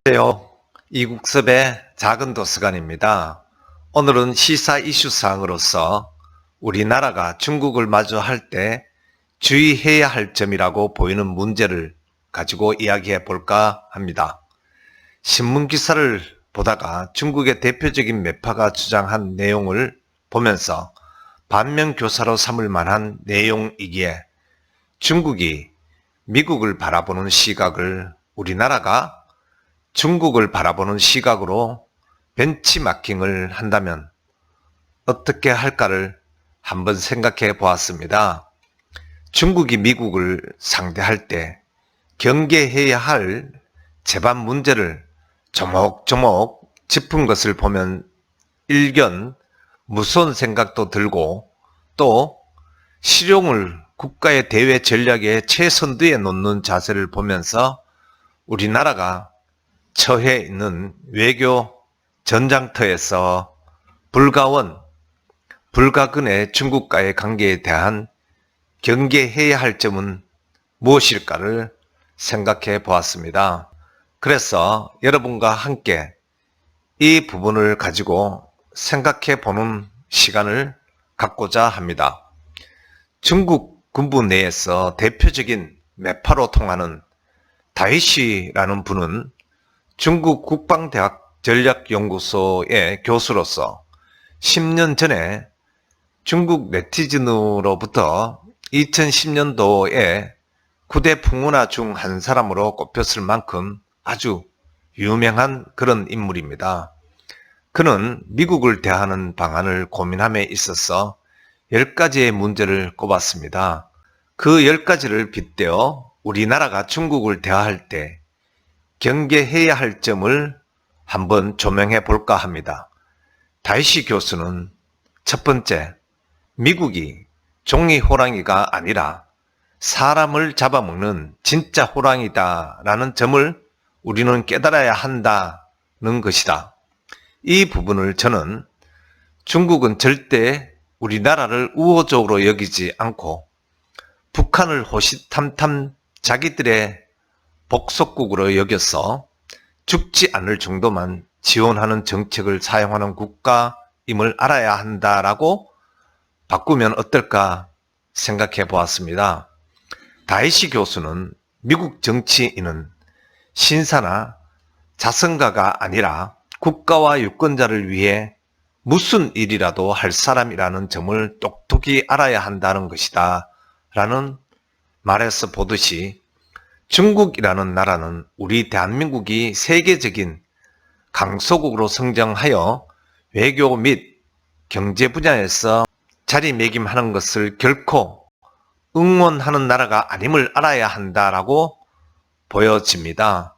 안녕하세요. 이국섭의 작은 도서관입니다. 오늘은 시사 이슈 사항으로서 우리나라가 중국을 마주할 때 주의해야 할 점이라고 보이는 문제를 가지고 이야기해 볼까 합니다. 신문 기사를 보다가 중국의 대표적인 매파가 주장한 내용을 보면서 반면교사로 삼을 만한 내용이기에 중국이 미국을 바라보는 시각을 우리나라가 중국을 바라보는 시각으로 벤치마킹을 한다면 어떻게 할까를 한번 생각해 보았습니다. 중국이 미국을 상대할 때 경계해야 할 제반 문제를 조목조목 짚은 것을 보면 일견 무서운 생각도 들고 또 실용을 국가의 대외 전략의 최선두에 놓는 자세를 보면서 우리나라가 처해 있는 외교 전장터에서 불가원, 불가근의 중국과의 관계에 대한 경계해야 할 점은 무엇일까를 생각해 보았습니다. 그래서 여러분과 함께 이 부분을 가지고 생각해 보는 시간을 갖고자 합니다. 중국 군부 내에서 대표적인 매파로 통하는 다이시라는 분은 중국 국방대학 전략연구소의 교수로서 10년 전에 중국 네티즌으로부터 2010년도에 9대 풍문화 중 한 사람으로 꼽혔을 만큼 아주 유명한 그런 인물입니다. 그는 미국을 대하는 방안을 고민함에 있어서 10가지의 문제를 꼽았습니다. 그 10가지를 빗대어 우리나라가 중국을 대할 때 경계해야 할 점을 한번 조명해 볼까 합니다. 다이시 교수는 첫 번째, 미국이 종이 호랑이가 아니라 사람을 잡아먹는 진짜 호랑이다 라는 점을 우리는 깨달아야 한다는 것이다. 이 부분을 저는 중국은 절대 우리나라를 우호적으로 여기지 않고 북한을 호시탐탐 자기들의 복속국으로 여겨서 죽지 않을 정도만 지원하는 정책을 사용하는 국가임을 알아야 한다라고 바꾸면 어떨까 생각해 보았습니다. 다이시 교수는 미국 정치인은 신사나 자선가가 아니라 국가와 유권자를 위해 무슨 일이라도 할 사람이라는 점을 똑똑히 알아야 한다는 것이다 라는 말에서 보듯이 중국이라는 나라는 우리 대한민국이 세계적인 강소국으로 성장하여 외교 및 경제 분야에서 자리매김하는 것을 결코 응원하는 나라가 아님을 알아야 한다라고 보여집니다.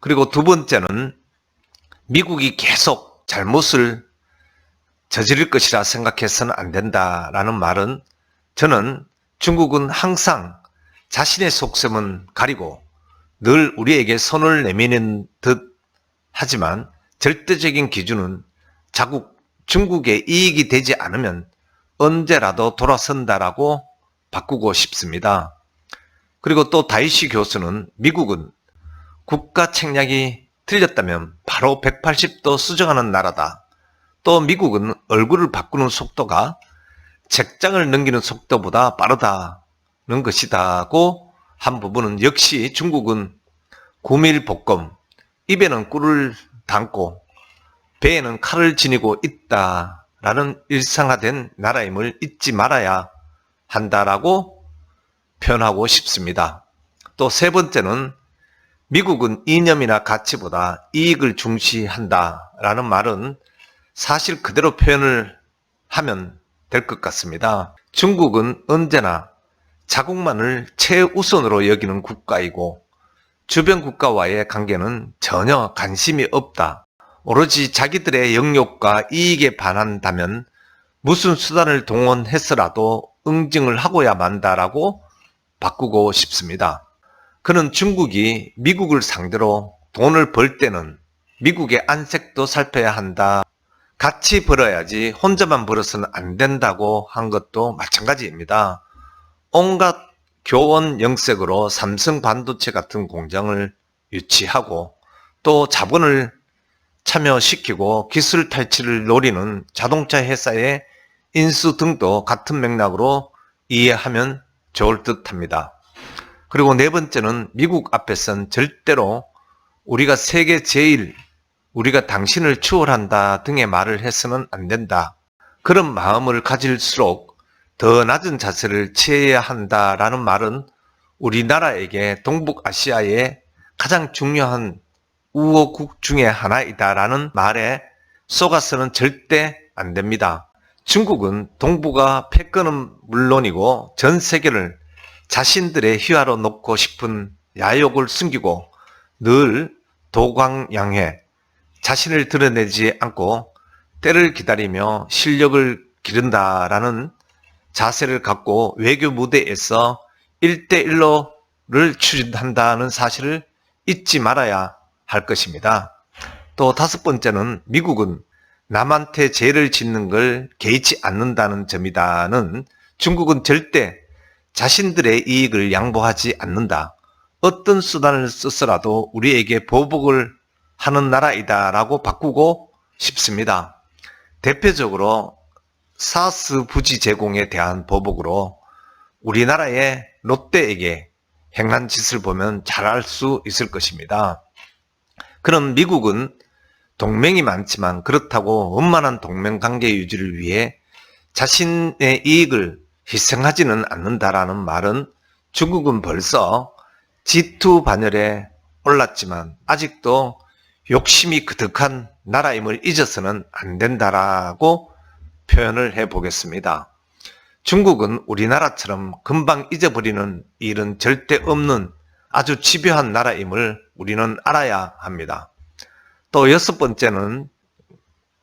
그리고 두 번째는 미국이 계속 잘못을 저지를 것이라 생각해서는 안 된다라는 말은 저는 중국은 항상 자신의 속셈은 가리고 늘 우리에게 손을 내미는 듯 하지만 절대적인 기준은 자국 중국의 이익이 되지 않으면 언제라도 돌아선다라고 바꾸고 싶습니다. 그리고 또 다이시 교수는 미국은 국가 책략이 틀렸다면 바로 180도 수정하는 나라다. 또 미국은 얼굴을 바꾸는 속도가 책장을 넘기는 속도보다 빠르다는 것이다고 한 부분은 역시 중국은 구밀복검, 입에는 꿀을 담고 배에는 칼을 지니고 있다라는 일상화된 나라임을 잊지 말아야 한다라고 표현하고 싶습니다. 또 세 번째는 미국은 이념이나 가치보다 이익을 중시한다라는 말은 사실 그대로 표현을 하면 될 것 같습니다. 중국은 언제나 자국만을 최우선으로 여기는 국가이고 주변 국가와의 관계는 전혀 관심이 없다. 오로지 자기들의 영역과 이익에 반한다면 무슨 수단을 동원해서라도 응징을 하고야 만다라고 바꾸고 싶습니다. 그는 중국이 미국을 상대로 돈을 벌 때는 미국의 안색도 살펴야 한다. 같이 벌어야지 혼자만 벌어서는 안 된다고 한 것도 마찬가지입니다. 온갖 교원 영색으로 삼성 반도체 같은 공장을 유치하고 또 자본을 참여시키고 기술 탈취를 노리는 자동차 회사의 인수 등도 같은 맥락으로 이해하면 좋을 듯 합니다. 그리고 네 번째는 미국 앞에선 절대로 우리가 세계 제일, 우리가 당신을 추월한다 등의 말을 해서는 안 된다. 그런 마음을 가질수록 더 낮은 자세를 취해야 한다라는 말은 우리나라에게 동북아시아의 가장 중요한 우호국 중의 하나이다라는 말에 속아서는 절대 안 됩니다. 중국은 동북아 패권은 물론이고 전 세계를 자신들의 휘하로 놓고 싶은 야욕을 숨기고 늘 도광양회, 자신을 드러내지 않고 때를 기다리며 실력을 기른다라는 자세를 갖고 외교 무대에서 1대1로를 추진한다는 사실을 잊지 말아야 할 것입니다. 또 다섯 번째는 미국은 남한테 죄를 짓는 걸 개의치 않는다는 점이다는 중국은 절대 자신들의 이익을 양보하지 않는다. 어떤 수단을 써서라도 우리에게 보복을 하는 나라이다라고 바꾸고 싶습니다. 대표적으로 사스 부지 제공에 대한 보복으로 우리나라의 롯데에게 행한 짓을 보면 잘 알 수 있을 것입니다. 그럼 미국은 동맹이 많지만 그렇다고 원만한 동맹관계 유지를 위해 자신의 이익을 희생하지는 않는다라는 말은 중국은 벌써 G2 반열에 올랐지만 아직도 욕심이 그득한 나라임을 잊어서는 안 된다라고 표현을 해보겠습니다. 중국은 우리나라처럼 금방 잊어버리는 일은 절대 없는 아주 집요한 나라임을 우리는 알아야 합니다. 또 여섯 번째는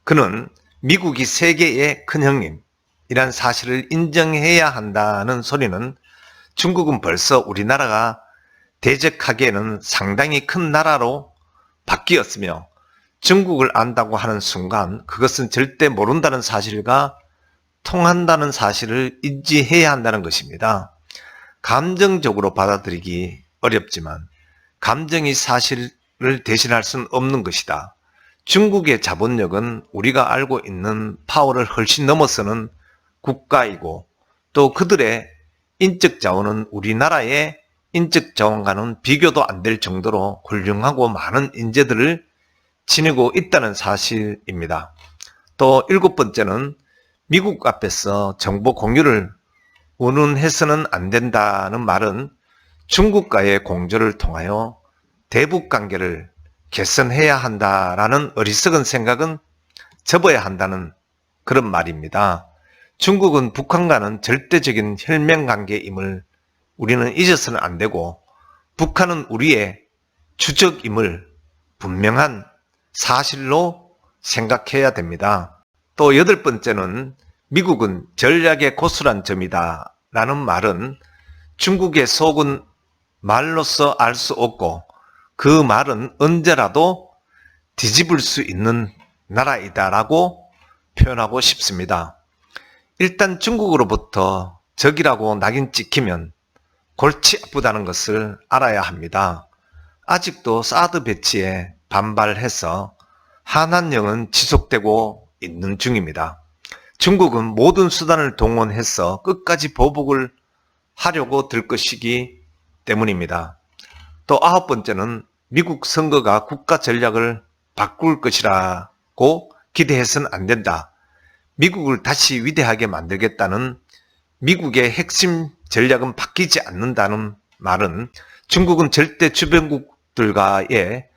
그는 미국이 세계의 큰 형님이란 사실을 인정해야 한다는 소리는 중국은 벌써 우리나라가 대적하기에는 상당히 큰 나라로 바뀌었으며 중국을 안다고 하는 순간 그것은 절대 모른다는 사실과 통한다는 사실을 인지해야 한다는 것입니다. 감정적으로 받아들이기 어렵지만 감정이 사실을 대신할 수는 없는 것이다. 중국의 자본력은 우리가 알고 있는 파워를 훨씬 넘어서는 국가이고 또 그들의 인적 자원은 우리나라의 인적 자원과는 비교도 안 될 정도로 훌륭하고 많은 인재들을 지니고 있다는 사실입니다. 또 일곱 번째는 미국 앞에서 정보 공유를 운운해서는 안 된다는 말은 중국과의 공조를 통하여 대북 관계를 개선해야 한다라는 어리석은 생각은 접어야 한다는 그런 말입니다. 중국은 북한과는 절대적인 혈맹관계임을 우리는 잊어서는 안 되고 북한은 우리의 주적임을 분명한 사실로 생각해야 됩니다. 또 여덟 번째는 미국은 전략의 고수란 점이다 라는 말은 중국의 속은 말로써 알 수 없고 그 말은 언제라도 뒤집을 수 있는 나라이다 라고 표현하고 싶습니다. 일단 중국으로부터 적이라고 낙인 찍히면 골치 아프다는 것을 알아야 합니다. 아직도 사드 배치에 반발해서 한한령은 지속되고 있는 중입니다. 중국은 모든 수단을 동원해서 끝까지 보복을 하려고 들 것이기 때문입니다. 또 아홉 번째는 미국 선거가 국가 전략을 바꿀 것이라고 기대해서는 안 된다. 미국을 다시 위대하게 만들겠다는 미국의 핵심 전략은 바뀌지 않는다는 말은 중국은 절대 주변국들과의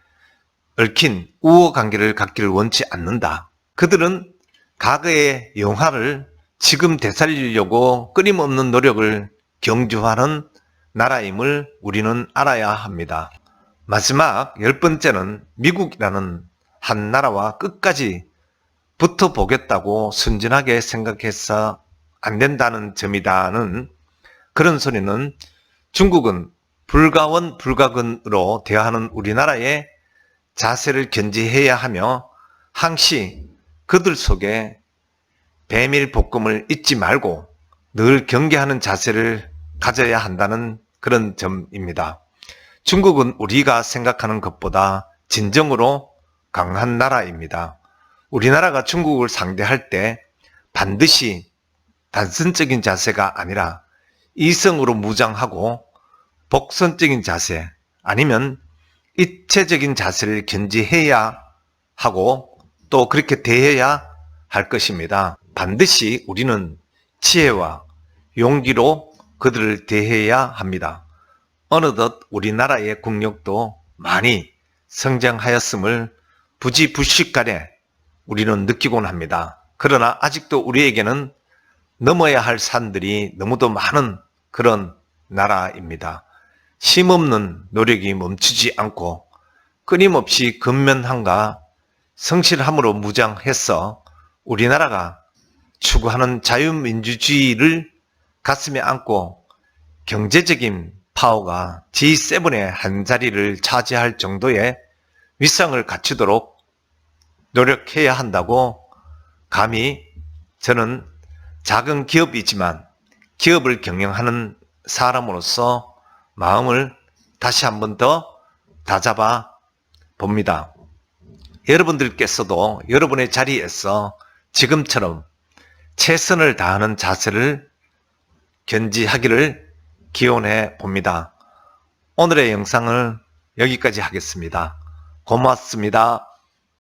얽힌 우호 관계를 갖기를 원치 않는다. 그들은 과거의 영화를 지금 되살리려고 끊임없는 노력을 경주하는 나라임을 우리는 알아야 합니다. 마지막 열 번째는 미국이라는 한 나라와 끝까지 붙어보겠다고 순진하게 생각해서 안 된다는 점이다는 그런 소리는 중국은 불가원 불가근으로 대하는 우리나라의 자세를 견지해야 하며 항시 그들 속에 배밀 복금을 잊지 말고 늘 경계하는 자세를 가져야 한다는 그런 점입니다. 중국은 우리가 생각하는 것보다 진정으로 강한 나라입니다. 우리나라가 중국을 상대할 때 반드시 단선적인 자세가 아니라 이성으로 무장하고 복선적인 자세 아니면 입체적인 자세를 견지해야 하고 또 그렇게 대해야 할 것입니다. 반드시 우리는 지혜와 용기로 그들을 대해야 합니다. 어느덧 우리나라의 국력도 많이 성장하였음을 부지불식간에 우리는 느끼곤 합니다. 그러나 아직도 우리에게는 넘어야 할 산들이 너무도 많은 그런 나라입니다. 쉼없는 노력이 멈추지 않고 끊임없이 근면함과 성실함으로 무장해서 우리나라가 추구하는 자유민주주의를 가슴에 안고 경제적인 파워가 G7의 한 자리를 차지할 정도의 위상을 갖추도록 노력해야 한다고 감히 저는 작은 기업이지만 기업을 경영하는 사람으로서 마음을 다시 한 번 더 다잡아 봅니다. 여러분들께서도 여러분의 자리에서 지금처럼 최선을 다하는 자세를 견지하기를 기원해 봅니다. 오늘의 영상을 여기까지 하겠습니다. 고맙습니다.